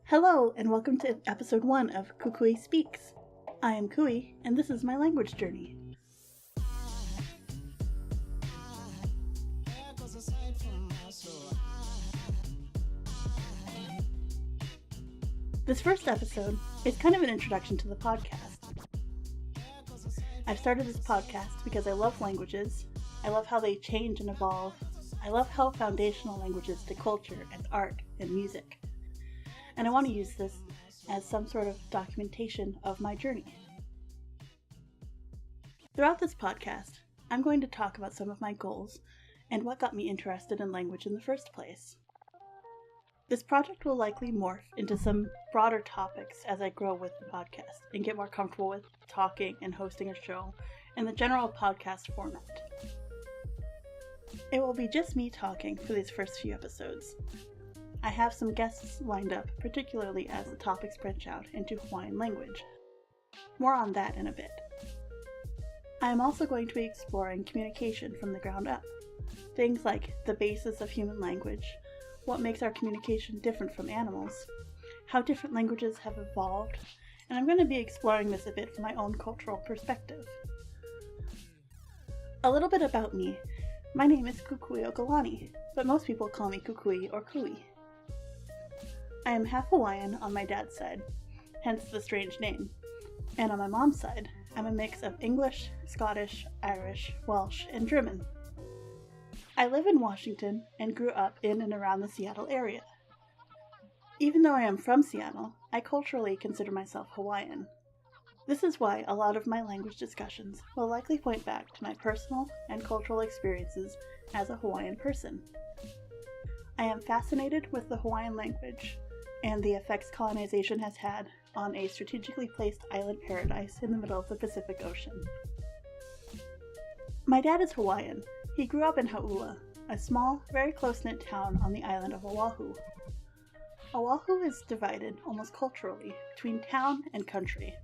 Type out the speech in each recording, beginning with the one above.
Hello, and welcome to episode 1 of Kukui Speaks. I am Kui, and this is my language journey. This first episode is kind of an introduction to the podcast. I've started this podcast because I love languages, I love how they change and evolve, I love how foundational languages to culture and art and music. And I want to use this as some sort of documentation of my journey. Throughout this podcast, I'm going to talk about some of my goals and what got me interested in language in the first place. This project will likely morph into some broader topics as I grow with the podcast and get more comfortable with talking and hosting a show in the general podcast format. It will be just me talking for these first few episodes. I have some guests lined up, particularly as the topics branch out into Hawaiian language. More on that in a bit. I am also going to be exploring communication from the ground up. Things like the basis of human language, what makes our communication different from animals, how different languages have evolved, and I'm going to be exploring this a bit from my own cultural perspective. A little bit about me. My name is Kukui Okalani, but most people call me Kukui or Kui. I am half Hawaiian on my dad's side, hence the strange name, and on my mom's side, I'm a mix of English, Scottish, Irish, Welsh, and German. I live in Washington and grew up in and around the Seattle area. Even though I am from Seattle, I culturally consider myself Hawaiian. This is why a lot of my language discussions will likely point back to my personal and cultural experiences as a Hawaiian person. I am fascinated with the Hawaiian language and the effects colonization has had on a strategically placed island paradise in the middle of the Pacific Ocean. My dad is Hawaiian. He grew up in Hauula, a small, very close-knit town on the island of Oahu. Oahu is divided, almost culturally, between town and country.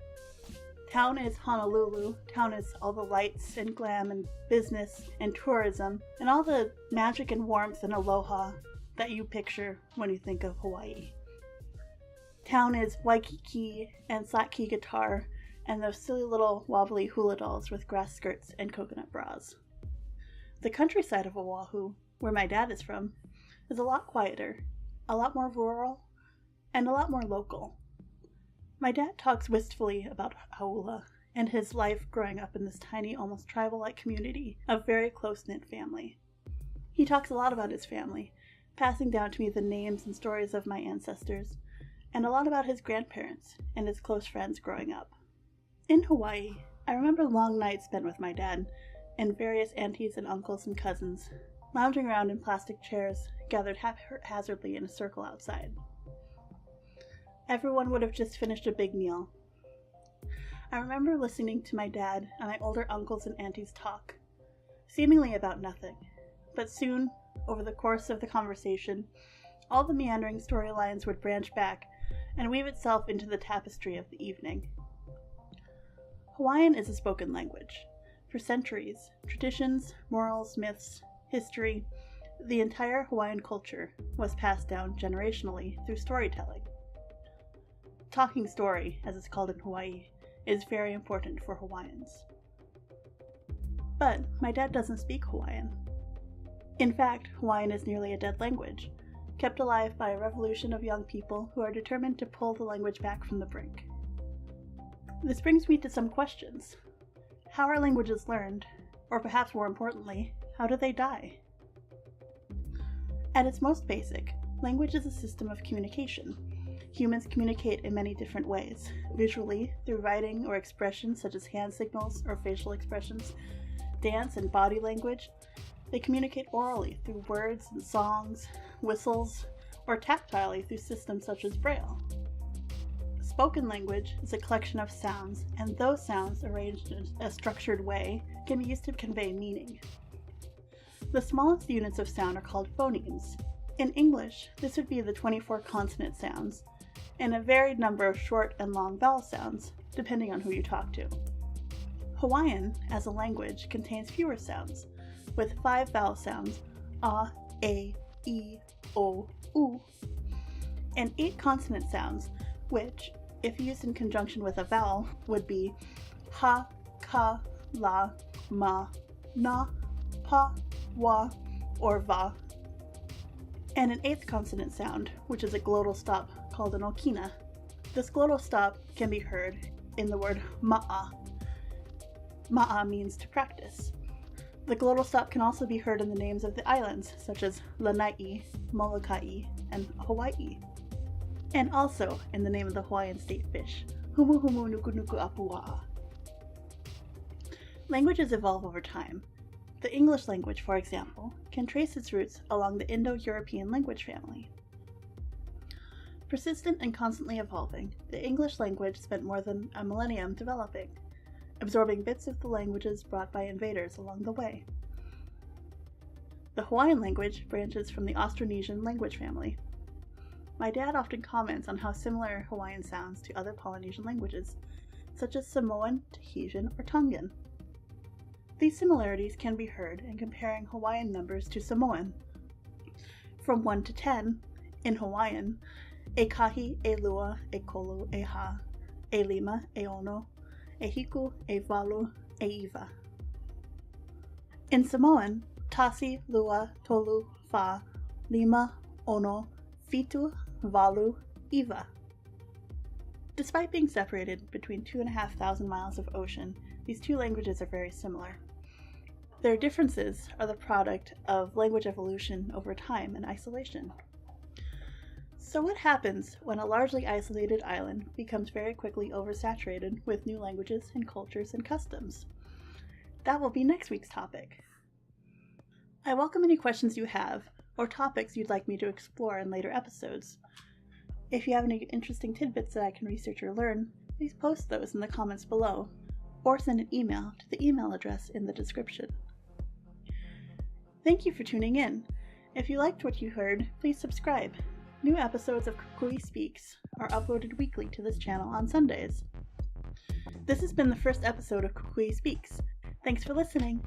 Town is Honolulu. Town is all the lights and glam and business and tourism and all the magic and warmth and aloha that you picture when you think of Hawaii. Town is Waikiki and slack key guitar and those silly little wobbly hula dolls with grass skirts and coconut bras. The countryside of Oahu, where my dad is from, is a lot quieter, a lot more rural, and a lot more local. My dad talks wistfully about Hauula and his life growing up in this tiny, almost tribal-like community of very close-knit family. He talks a lot about his family, passing down to me the names and stories of my ancestors, and a lot about his grandparents and his close friends growing up. In Hawaii, I remember long nights spent with my dad and various aunties and uncles and cousins, lounging around in plastic chairs gathered haphazardly in a circle outside. Everyone would have just finished a big meal. I remember listening to my dad and my older uncles and aunties talk, seemingly about nothing, but soon, over the course of the conversation, all the meandering storylines would branch back and weave itself into the tapestry of the evening. Hawaiian is a spoken language. For centuries, traditions, morals, myths, history, the entire Hawaiian culture was passed down generationally through storytelling. Talking story, as it's called in Hawaii, is very important for Hawaiians. But my dad doesn't speak Hawaiian. In fact, Hawaiian is nearly a dead language, kept alive by a revolution of young people who are determined to pull the language back from the brink. This brings me to some questions. How are languages learned? Or perhaps more importantly, how do they die? At its most basic, language is a system of communication. Humans communicate in many different ways, visually, through writing or expression such as hand signals or facial expressions, dance and body language. They communicate orally through words and songs, whistles, or tactilely through systems such as Braille. Spoken language is a collection of sounds, and those sounds, arranged in a structured way, can be used to convey meaning. The smallest units of sound are called phonemes. In English, this would be the 24 consonant sounds, and a varied number of short and long vowel sounds, depending on who you talk to. Hawaiian, as a language, contains fewer sounds, with 5 vowel sounds, a, e, o, u. and 8 consonant sounds, which, if used in conjunction with a vowel, would be ha, ka, la, ma, na, pa, wa, or va, and an 8th consonant sound, which is a glottal stop called an okina. This glottal stop can be heard in the word ma'a. Ma'a means to practice. The glottal stop can also be heard in the names of the islands, such as Lanai, Molokai, and Hawaii, and also in the name of the Hawaiian state fish, Humu Humu Nuku Nuku Apua'a. Languages evolve over time. The English language, for example, can trace its roots along the Indo-European language family. Persistent and constantly evolving, the English language spent more than a millennium developing, absorbing bits of the languages brought by invaders along the way. The Hawaiian language branches from the Austronesian language family. My dad often comments on how similar Hawaiian sounds to other Polynesian languages, such as Samoan, Tahitian, or Tongan. These similarities can be heard in comparing Hawaiian numbers to Samoan. From 1 to 10, in Hawaiian, e kahi, e lua, e kolu, e ha, e lima, e ono, e hiku, e walu, e iwa. In Samoan, tasi, lua, tolu, fa, lima, ono, fitu, walu, iwa. Despite being separated between 2,500 miles of ocean, these two languages are very similar. Their differences are the product of language evolution over time and isolation. So what happens when a largely isolated island becomes very quickly oversaturated with new languages and cultures and customs? That will be next week's topic. I welcome any questions you have or topics you'd like me to explore in later episodes. If you have any interesting tidbits that I can research or learn, please post those in the comments below, or send an email to the email address in the description. Thank you for tuning in. If you liked what you heard, please subscribe. New episodes of Kukui Speaks are uploaded weekly to this channel on Sundays. This has been the first episode of Kukui Speaks. Thanks for listening.